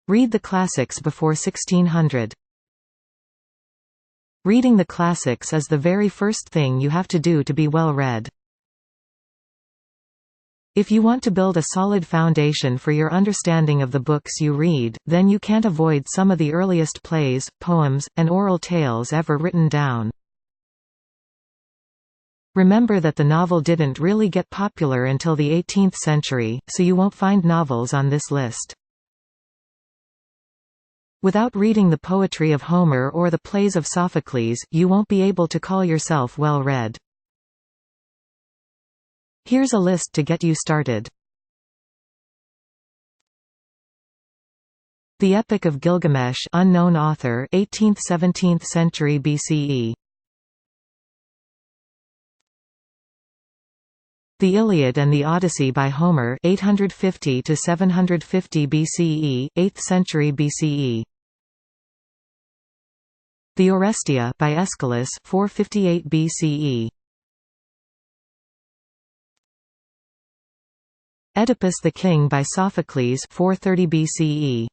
Read the classics before 1600. Reading the classics is the very first thing you have to do to be well read. If you want to build a solid foundation for your understanding of the books you read, then you can't avoid some of the earliest plays, poems, and oral tales ever written down. Remember that the novel didn't really get popular until the 18th century, so you won't find novels on this list. Without reading the poetry of Homer or the plays of Sophocles, you won't be able to call yourself well-read. Here's a list to get you started. The Epic of Gilgamesh, unknown author, 18th–17th century BCE. The Iliad and the Odyssey by Homer, 850–750 BCE, 8th century BCE. The Orestia by Aeschylus, 458 BCE. Oedipus the King by Sophocles, 430 BCE.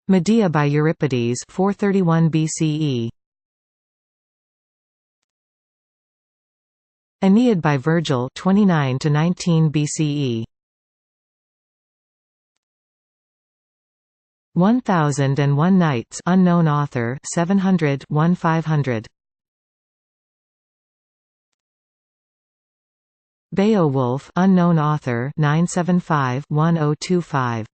Medea by Euripides, 431 BCE. Aeneid by Virgil, 29–19 BCE. 1001 Nights, unknown author, 700–1500. Beowulf, unknown author, 975–1025.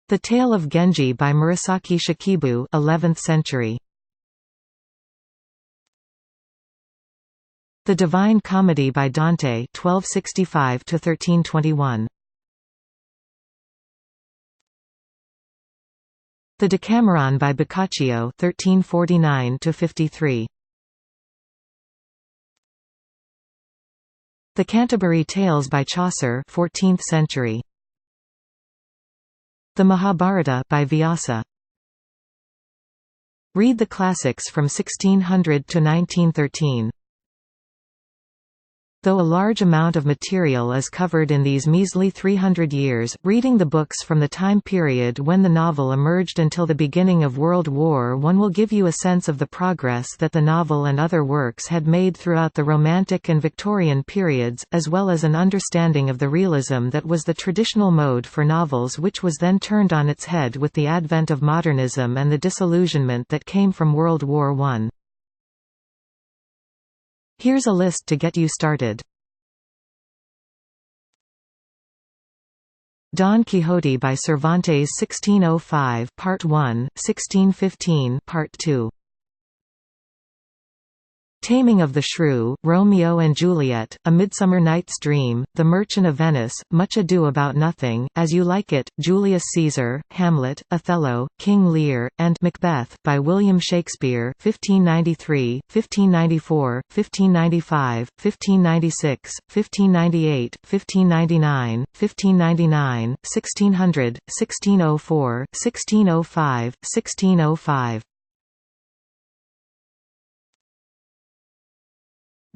The Tale of Genji by Murasaki Shikibu, 11th century. The Divine Comedy by Dante, 1265–1321. The Decameron by Boccaccio, 1349–53. The Canterbury Tales by Chaucer, 14th century. The Mahabharata by Vyasa. Read the classics from 1600 to 1913. Though a large amount of material is covered in these measly 300 years, reading the books from the time period when the novel emerged until the beginning of World War I will give you a sense of the progress that the novel and other works had made throughout the Romantic and Victorian periods, as well as an understanding of the realism that was the traditional mode for novels, which was then turned on its head with the advent of modernism and the disillusionment that came from World War I. Here's a list to get you started. Don Quixote by Cervantes, 1605, Part 1, 1615, Part 2. Taming of the Shrew, Romeo and Juliet, A Midsummer Night's Dream, The Merchant of Venice, Much Ado About Nothing, As You Like It, Julius Caesar, Hamlet, Othello, King Lear, and Macbeth by William Shakespeare, 1593, 1594, 1595, 1596, 1598, 1599, 1599, 1600, 1604, 1605, 1605.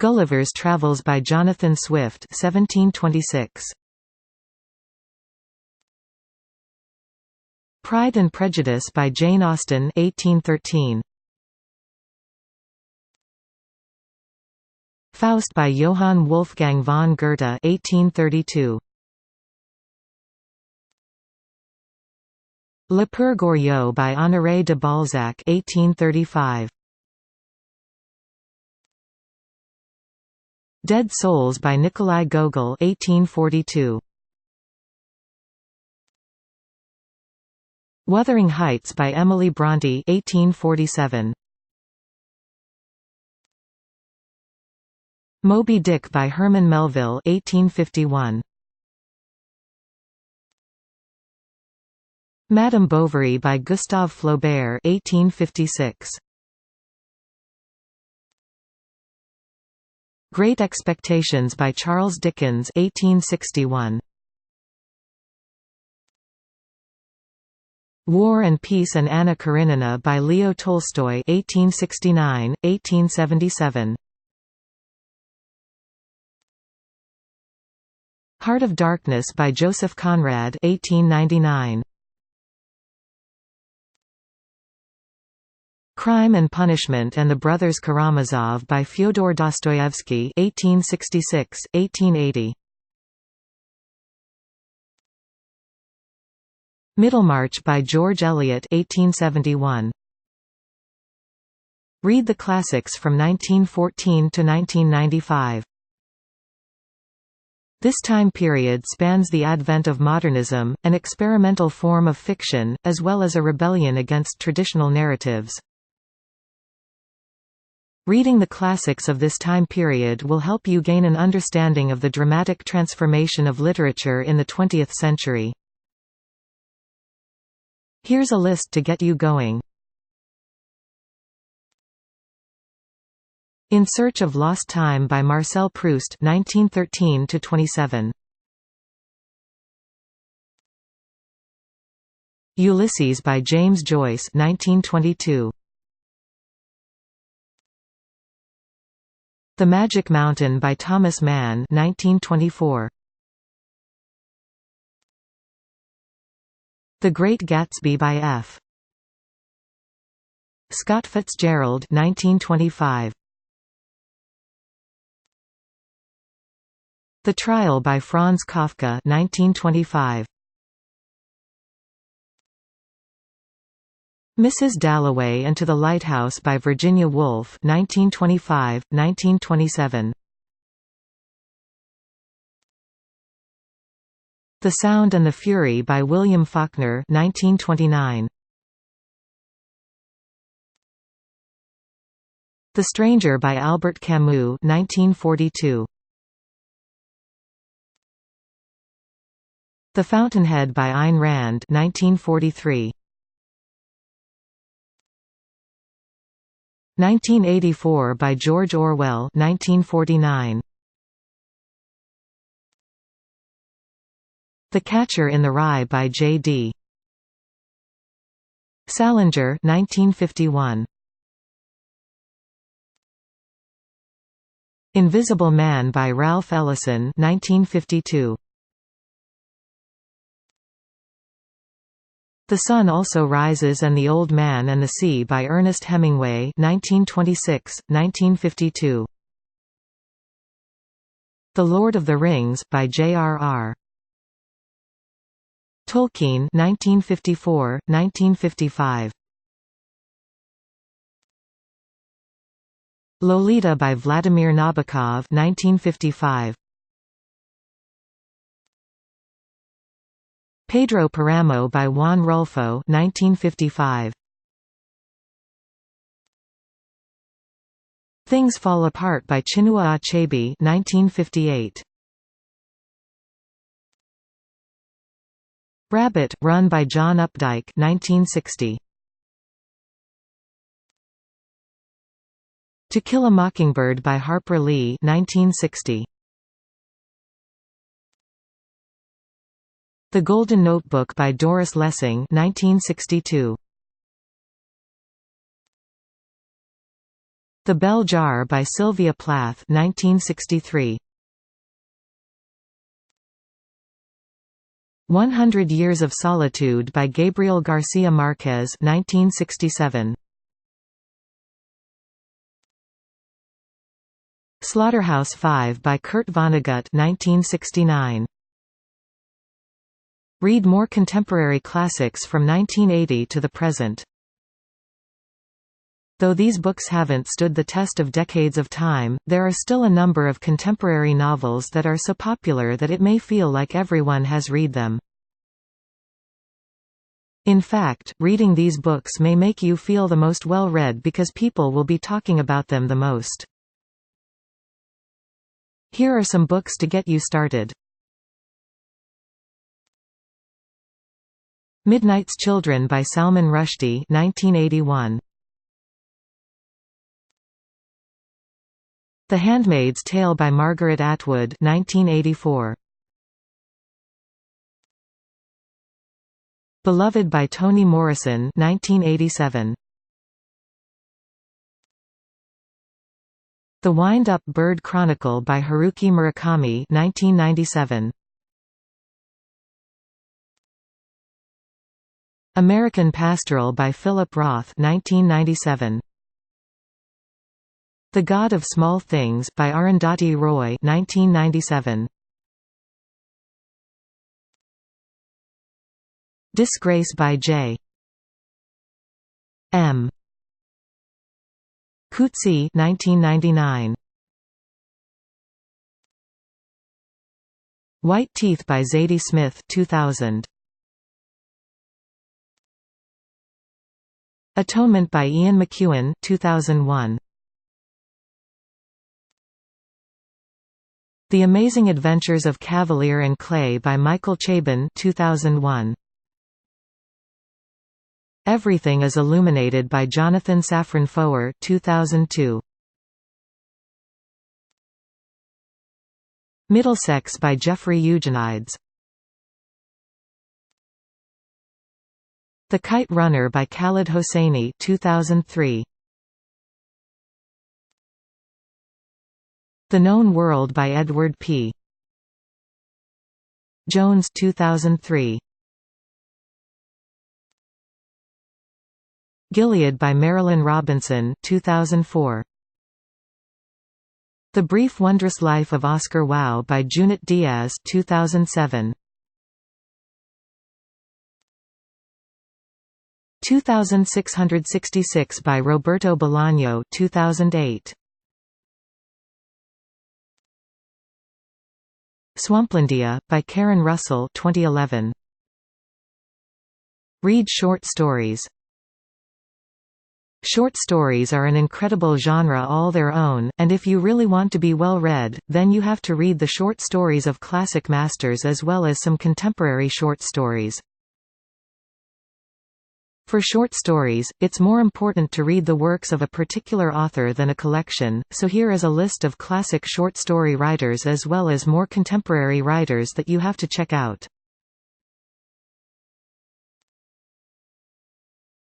Gulliver's Travels by Jonathan Swift, 1726. Pride and Prejudice by Jane Austen, 1813. Faust by Johann Wolfgang von Goethe, 1832. Le Père Goriot by Honoré de Balzac, 1835. Dead Souls by Nikolai Gogol, 1842. Wuthering Heights by Emily Brontë, 1847. Moby Dick by Herman Melville, 1851. Madame Bovary by Gustave Flaubert, 1856. Great Expectations by Charles Dickens, 1861. War and Peace and Anna Karenina by Leo Tolstoy, 1869, 1877. Heart of Darkness by Joseph Conrad 1899. Crime and Punishment and the Brothers Karamazov by Fyodor Dostoevsky 1866–1880. Middlemarch by George Eliot 1871. Read the classics from 1914 to 1995. This time period spans the advent of modernism, an experimental form of fiction, as well as a rebellion against traditional narratives. Reading the classics of this time period will help you gain an understanding of the dramatic transformation of literature in the 20th century. Here's a list to get you going. In Search of Lost Time by Marcel Proust 1913–27. Ulysses by James Joyce 1922. The Magic Mountain by Thomas Mann 1924. The Great Gatsby by F. Scott Fitzgerald 1925. The Trial by Franz Kafka 1925. Mrs. Dalloway and To the Lighthouse by Virginia Woolf 1925–1927. The Sound and the Fury by William Faulkner 1929. The Stranger by Albert Camus 1942. The Fountainhead by Ayn Rand 1943. 1984 by George Orwell 1949. The Catcher in the Rye by J.D. Salinger 1951. Invisible Man by Ralph Ellison 1952. The Sun Also Rises and the Old Man and the Sea by Ernest Hemingway 1926–1952. The Lord of the Rings by J.R.R. Tolkien 1954–1955. Lolita by Vladimir Nabokov 1955. Pedro Paramo by Juan Rulfo 1955. Things Fall Apart by Chinua Achebe 1958. Rabbit, Run by John Updike 1960. To Kill a Mockingbird by Harper Lee 1960. The Golden Notebook by Doris Lessing 1962. The Bell Jar by Sylvia Plath 1963. 100 Years of Solitude by Gabriel Garcia Marquez 1967. Slaughterhouse-Five by Kurt Vonnegut 1969. Read more contemporary classics from 1980 to the present. Though these books haven't stood the test of decades of time, there are still a number of contemporary novels that are so popular that it may feel like everyone has read them. In fact, reading these books may make you feel the most well-read because people will be talking about them the most. Here are some books to get you started. Midnight's Children by Salman Rushdie 1981. The Handmaid's Tale by Margaret Atwood 1984. Beloved by Toni Morrison 1987. The Wind-Up Bird Chronicle by Haruki Murakami 1997. American Pastoral by Philip Roth 1997. The God of Small Things by Arundhati Roy 1997. Disgrace by J. M. Coetzee 1999. White Teeth by Zadie Smith 2000. Atonement by Ian McEwan 2001. The Amazing Adventures of Cavalier and Clay by Michael Chabon 2001. Everything is Illuminated by Jonathan Safran Foer 2002. Middlesex by Jeffrey Eugenides. The Kite Runner by Khaled Hosseini 2003. The Known World by Edward P. Jones 2003. Gilead by Marilyn Robinson 2004. The Brief Wondrous Life of Oscar Wilde by Junot Diaz 2007. 2666 by Roberto Bolaño 2008. Swamplandia by Karen Russell 2011. Read short stories. Short stories are an incredible genre all their own, and if you really want to be well read, then you have to read the short stories of classic masters as well as some contemporary short stories. For short stories, it's more important to read the works of a particular author than a collection, so here is a list of classic short story writers as well as more contemporary writers that you have to check out.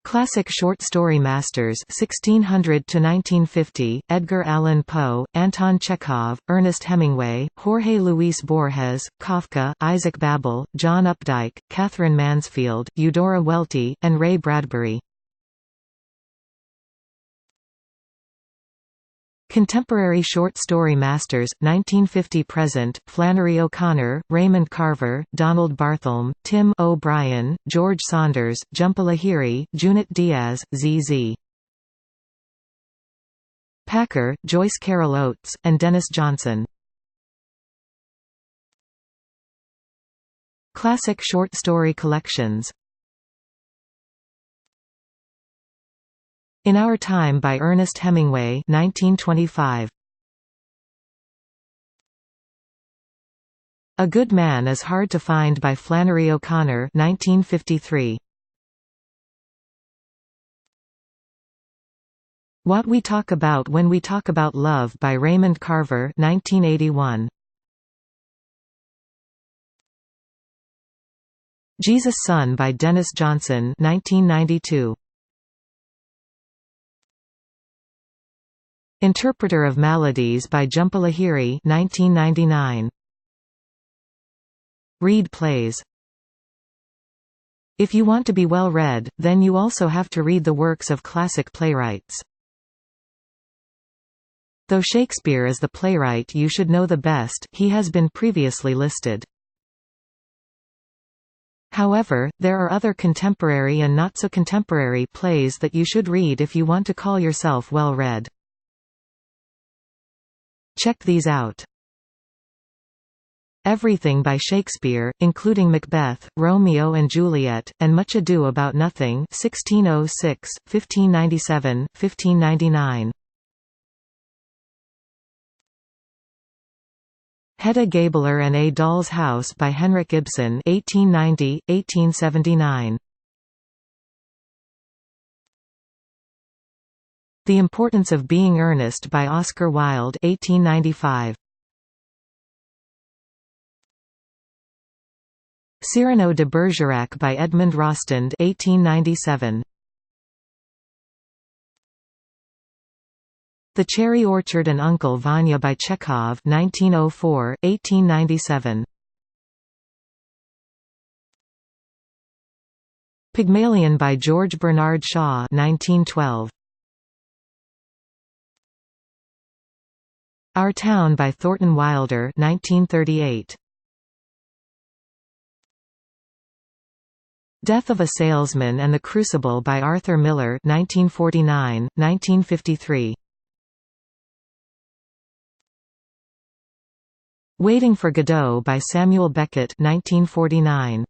Classic short story masters 1600 to 1950: Edgar Allan Poe, Anton Chekhov, Ernest Hemingway, Jorge Luis Borges, Kafka, Isaac Babel, John Updike, Catherine Mansfield, Eudora Welty, and Ray Bradbury. Contemporary short story masters 1950–present: Flannery O'Connor, Raymond Carver, Donald Barthelme, Tim O'Brien, George Saunders, Jhumpa Lahiri, Junot Diaz, Z.Z. Packer, Joyce Carol Oates, and Dennis Johnson. Classic short story collections. In Our Time by Ernest Hemingway 1925. A Good Man is Hard to Find by Flannery O'Connor 1953. What We Talk About When We Talk About Love by Raymond Carver 1981. Jesus' Son by Dennis Johnson 1992. Interpreter of Maladies by Jhumpa Lahiri 1999. Read plays. If you want to be well read, then you also have to read the works of classic playwrights. Though Shakespeare is the playwright you should know the best, he has been previously listed. However, there are other contemporary and not-so-contemporary plays that you should read if you want to call yourself well-read. Check these out. Everything by Shakespeare, including Macbeth, Romeo and Juliet, and Much Ado About Nothing 1606, 1597, 1599. Hedda Gabler and A Doll's House by Henrik Ibsen 1890, 1879. The Importance of Being Earnest by Oscar Wilde 1895. Cyrano de Bergerac by Edmond Rostand 1897. The Cherry Orchard and Uncle Vanya by Chekhov 1904, 1897. Pygmalion by George Bernard Shaw 1912. Our Town by Thornton Wilder 1938. Death of a Salesman and the Crucible by Arthur Miller 1949, 1953. Waiting for Godot by Samuel Beckett 1949.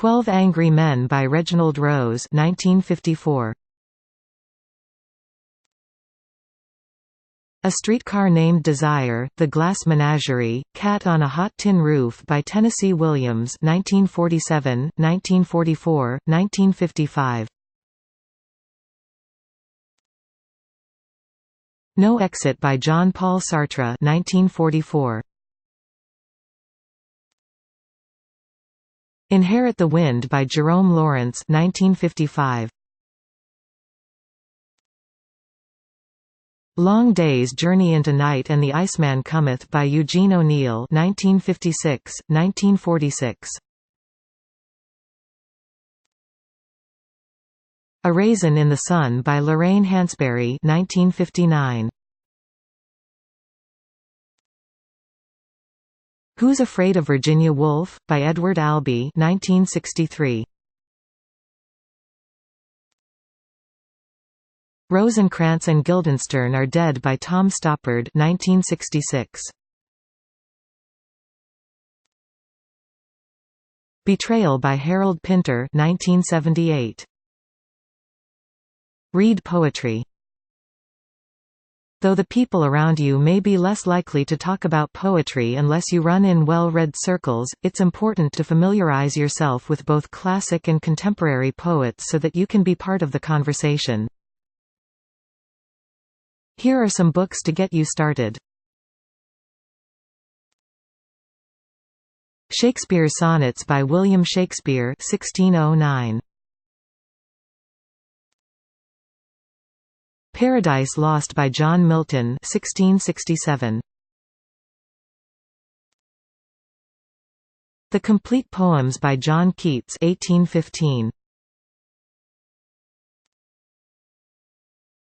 12 Angry Men by Reginald Rose 1954. A Streetcar Named Desire, The Glass Menagerie, Cat on a Hot Tin Roof by Tennessee Williams 1947, 1944, 1955. No Exit by Jean-Paul Sartre 1944. Inherit the Wind by Jerome Lawrence 1955. Long Day's Journey into Night and the Iceman Cometh by Eugene O'Neill 1956, 1946. A Raisin in the Sun by Lorraine Hansberry 1959. Who's Afraid of Virginia Woolf? By Edward Albee 1963. Rosencrantz and Guildenstern Are Dead by Tom Stoppard 1966. Betrayal by Harold Pinter 1978. Read poetry. Though the people around you may be less likely to talk about poetry unless you run in well-read circles, it's important to familiarize yourself with both classic and contemporary poets so that you can be part of the conversation. Here are some books to get you started. Shakespeare's Sonnets by William Shakespeare 1609. Paradise Lost by John Milton 1667. The Complete Poems by John Keats 1815.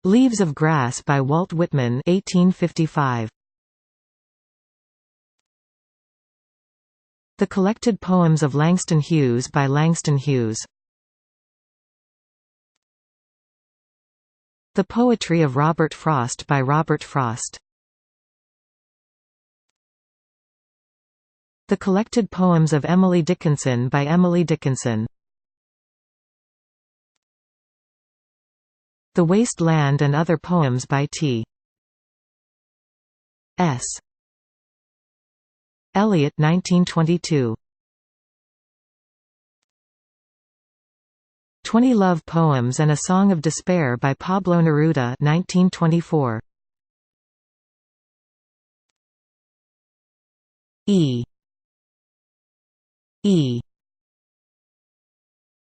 Leaves of Grass by Walt Whitman 1855. The Collected Poems of Langston Hughes by Langston Hughes. The Poetry of Robert Frost by Robert Frost. The Collected Poems of Emily Dickinson by Emily Dickinson. The Waste Land and Other Poems by T. S. Eliot 1922. 20 Love Poems and a Song of Despair by Pablo Neruda 1924. E.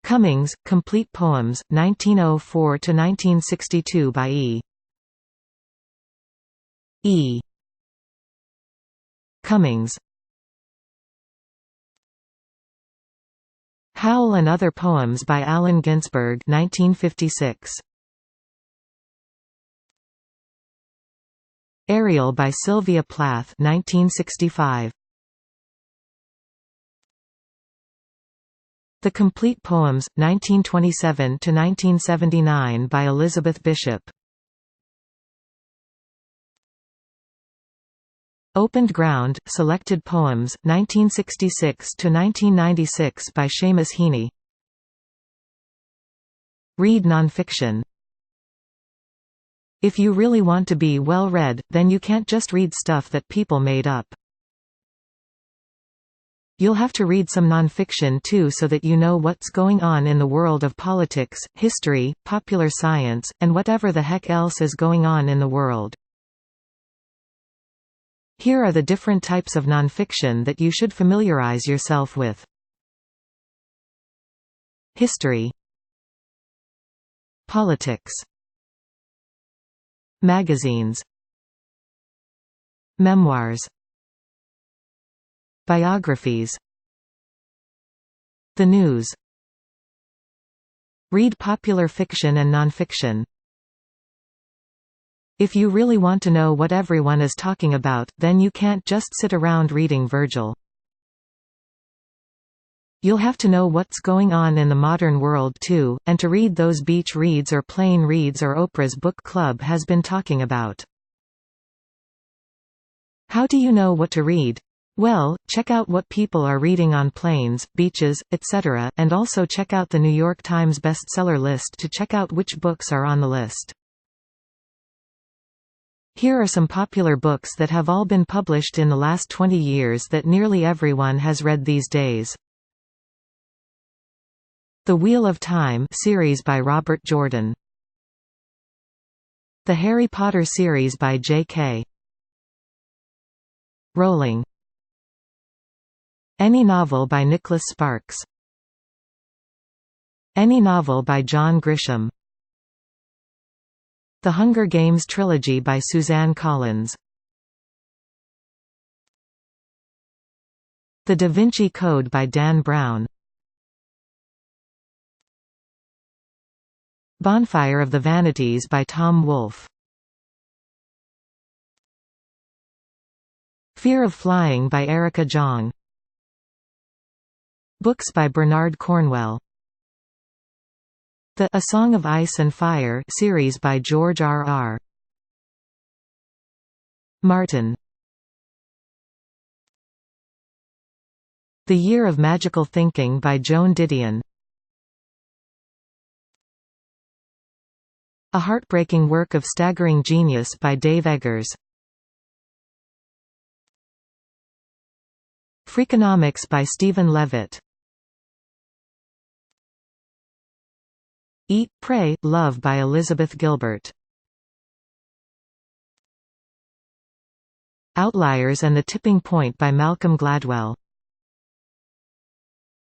Cummings, Complete Poems, 1904–1962 by E. Cummings. Howl and Other Poems by Allen Ginsberg 1956. Ariel by Sylvia Plath 1965. The Complete Poems, 1927–1979 by Elizabeth Bishop. Opened Ground, Selected Poems, 1966–1996 by Seamus Heaney. Read nonfiction. If you really want to be well read, then you can't just read stuff that people made up. You'll have to read some nonfiction too so that you know what's going on in the world of politics, history, popular science, and whatever the heck else is going on in the world. Here are the different types of nonfiction that you should familiarize yourself with. History. Politics. Magazines. Memoirs. Biographies. The news. Read popular fiction and nonfiction. If you really want to know what everyone is talking about, then you can't just sit around reading Virgil. You'll have to know what's going on in the modern world too, and to read those beach reads or plain reads or Oprah's book club has been talking about. How do you know what to read? Well, check out what people are reading on planes, beaches, etc., and also check out the New York Times bestseller list to check out which books are on the list. Here are some popular books that have all been published in the last 20 years that nearly everyone has read these days. The Wheel of Time series by Robert Jordan. The Harry Potter series by J.K. Rowling. Any novel by Nicholas Sparks. Any novel by John Grisham. The Hunger Games trilogy by Suzanne Collins. The Da Vinci Code by Dan Brown. Bonfire of the Vanities by Tom Wolfe. Fear of Flying by Erica Jong. Books by Bernard Cornwell. The A Song of Ice and Fire series by George R.R. Martin. The Year of Magical Thinking by Joan Didion. A Heartbreaking Work of Staggering Genius by Dave Eggers. Freakonomics by Stephen Levitt. Eat, Pray, Love by Elizabeth Gilbert. Outliers and the Tipping Point by Malcolm Gladwell.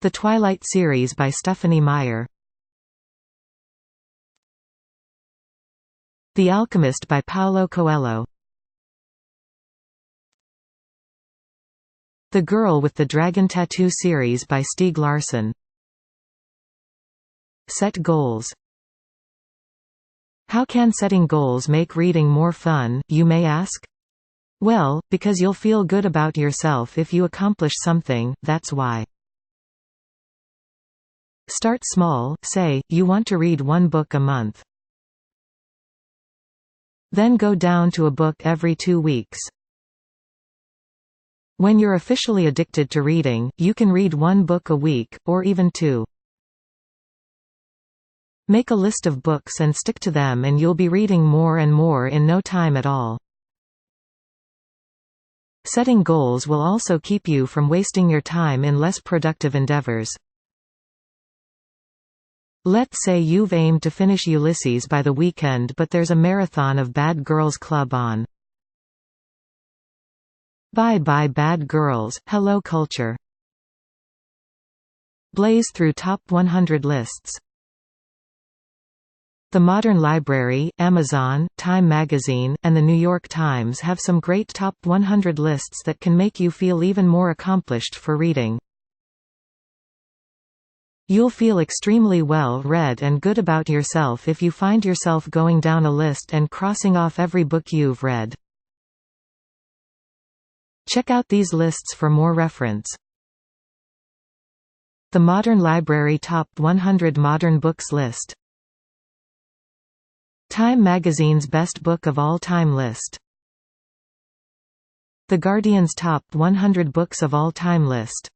The Twilight series by Stephenie Meyer. The Alchemist by Paulo Coelho. The Girl with the Dragon Tattoo series by Stieg Larsson. Set goals. How can setting goals make reading more fun, you may ask? Well, because you'll feel good about yourself if you accomplish something, that's why. Start small, say, you want to read one book a month. Then go down to a book every 2 weeks. When you're officially addicted to reading, you can read 1 book a week, or even 2. Make a list of books and stick to them and you'll be reading more and more in no time at all. Setting goals will also keep you from wasting your time in less productive endeavors. Let's say you've aimed to finish Ulysses by the weekend but there's a marathon of Bad Girls Club on. Bye bye Bad Girls, hello culture. Blaze through top 100 lists. The Modern Library, Amazon, Time Magazine, and the New York Times have some great top 100 lists that can make you feel even more accomplished for reading. You'll feel extremely well read and good about yourself if you find yourself going down a list and crossing off every book you've read. Check out these lists for more reference. The Modern Library Top 100 Modern Books List. Time Magazine's Best Book of All Time list. The Guardian's Top 100 Books of All Time list.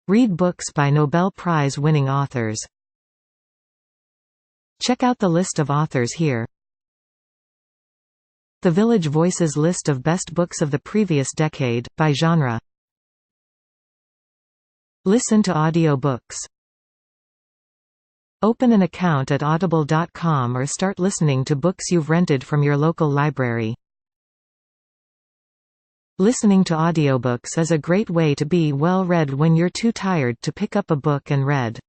Read books by Nobel Prize-winning authors. Check out the list of authors here. The Village Voices list of best books of the previous decade, by genre. Listen to audiobooks. Open an account at audible.com or start listening to books you've rented from your local library. Listening to audiobooks is a great way to be well read when you're too tired to pick up a book and read.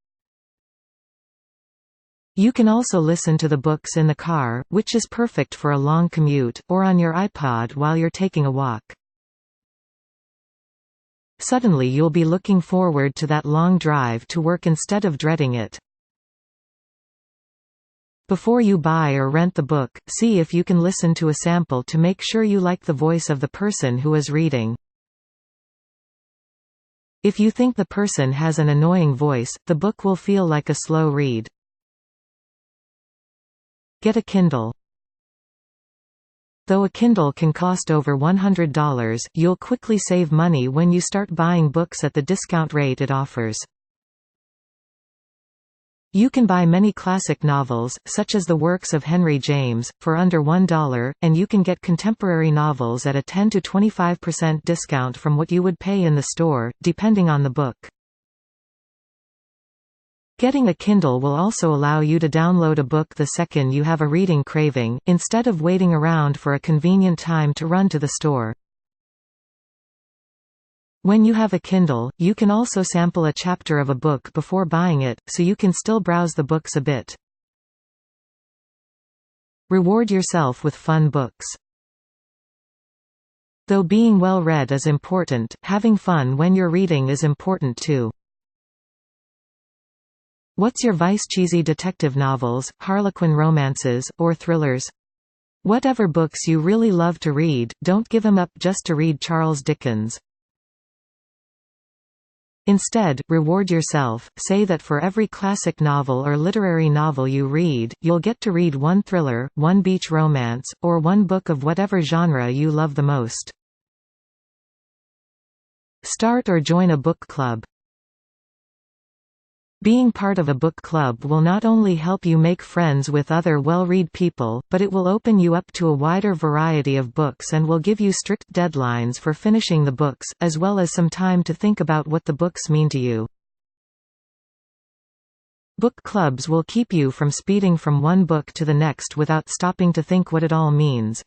You can also listen to the books in the car, which is perfect for a long commute, or on your iPod while you're taking a walk. Suddenly you'll be looking forward to that long drive to work instead of dreading it. Before you buy or rent the book, see if you can listen to a sample to make sure you like the voice of the person who is reading. If you think the person has an annoying voice, the book will feel like a slow read. Get a Kindle. Though a Kindle can cost over $100, you'll quickly save money when you start buying books at the discount rate it offers. You can buy many classic novels, such as the works of Henry James, for under $1, and you can get contemporary novels at a 10 to 25% discount from what you would pay in the store, depending on the book. Getting a Kindle will also allow you to download a book the second you have a reading craving, instead of waiting around for a convenient time to run to the store. When you have a Kindle, you can also sample a chapter of a book before buying it, so you can still browse the books a bit. Reward yourself with fun books. Though being well read is important, having fun when you're reading is important too. What's your vice? Cheesy detective novels, Harlequin romances, or thrillers? Whatever books you really love to read, don't give them up just to read Charles Dickens. Instead, reward yourself, say that for every classic novel or literary novel you read, you'll get to read one thriller, one beach romance, or one book of whatever genre you love the most. Start or join a book club. Being part of a book club will not only help you make friends with other well-read people, but it will open you up to a wider variety of books and will give you strict deadlines for finishing the books, as well as some time to think about what the books mean to you. Book clubs will keep you from speeding from one book to the next without stopping to think what it all means.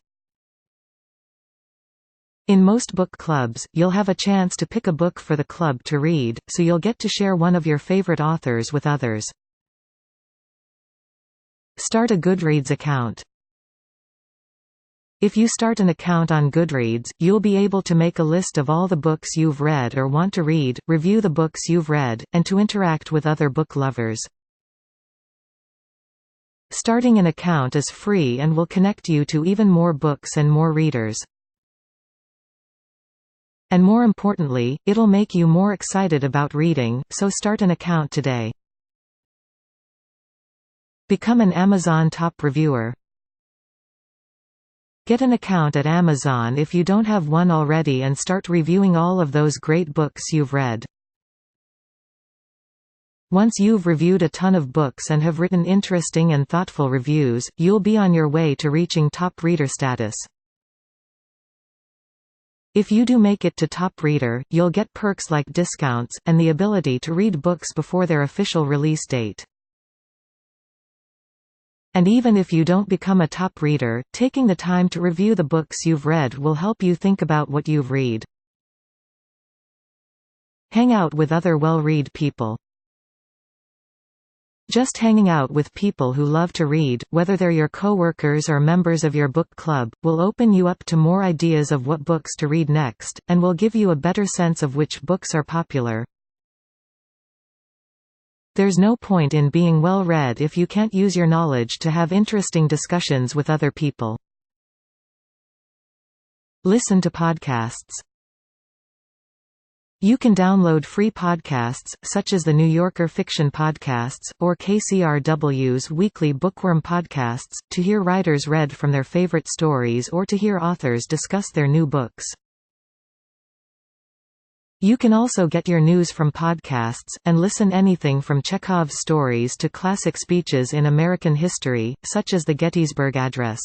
In most book clubs, you'll have a chance to pick a book for the club to read, so you'll get to share one of your favorite authors with others. Start a Goodreads account. If you start an account on Goodreads, you'll be able to make a list of all the books you've read or want to read, review the books you've read, and to interact with other book lovers. Starting an account is free and will connect you to even more books and more readers. And more importantly, it'll make you more excited about reading, so start an account today. Become an Amazon top reviewer. Get an account at Amazon if you don't have one already and start reviewing all of those great books you've read. Once you've reviewed a ton of books and have written interesting and thoughtful reviews, you'll be on your way to reaching top reader status. If you do make it to top reader, you'll get perks like discounts, and the ability to read books before their official release date. And even if you don't become a top reader, taking the time to review the books you've read will help you think about what you've read. Hang out with other well-read people. Just hanging out with people who love to read, whether they're your coworkers or members of your book club, will open you up to more ideas of what books to read next, and will give you a better sense of which books are popular. There's no point in being well-read if you can't use your knowledge to have interesting discussions with other people. Listen to podcasts. You can download free podcasts, such as the New Yorker Fiction Podcasts, or KCRW's weekly Bookworm podcasts, to hear writers read from their favorite stories or to hear authors discuss their new books. You can also get your news from podcasts, and listen anything from Chekhov's stories to classic speeches in American history, such as the Gettysburg Address.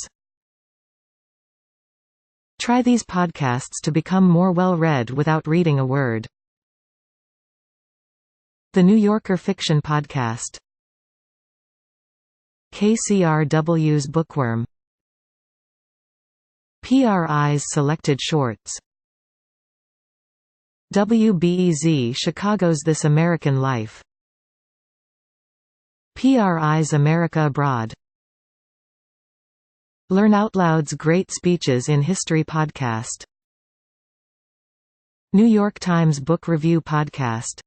Try these podcasts to become more well-read without reading a word. The New Yorker Fiction Podcast. KCRW's Bookworm. PRI's Selected Shorts. WBEZ Chicago's This American Life. PRI's America Abroad. Learn Out Loud's Great Speeches in History podcast. New York Times Book Review Podcast.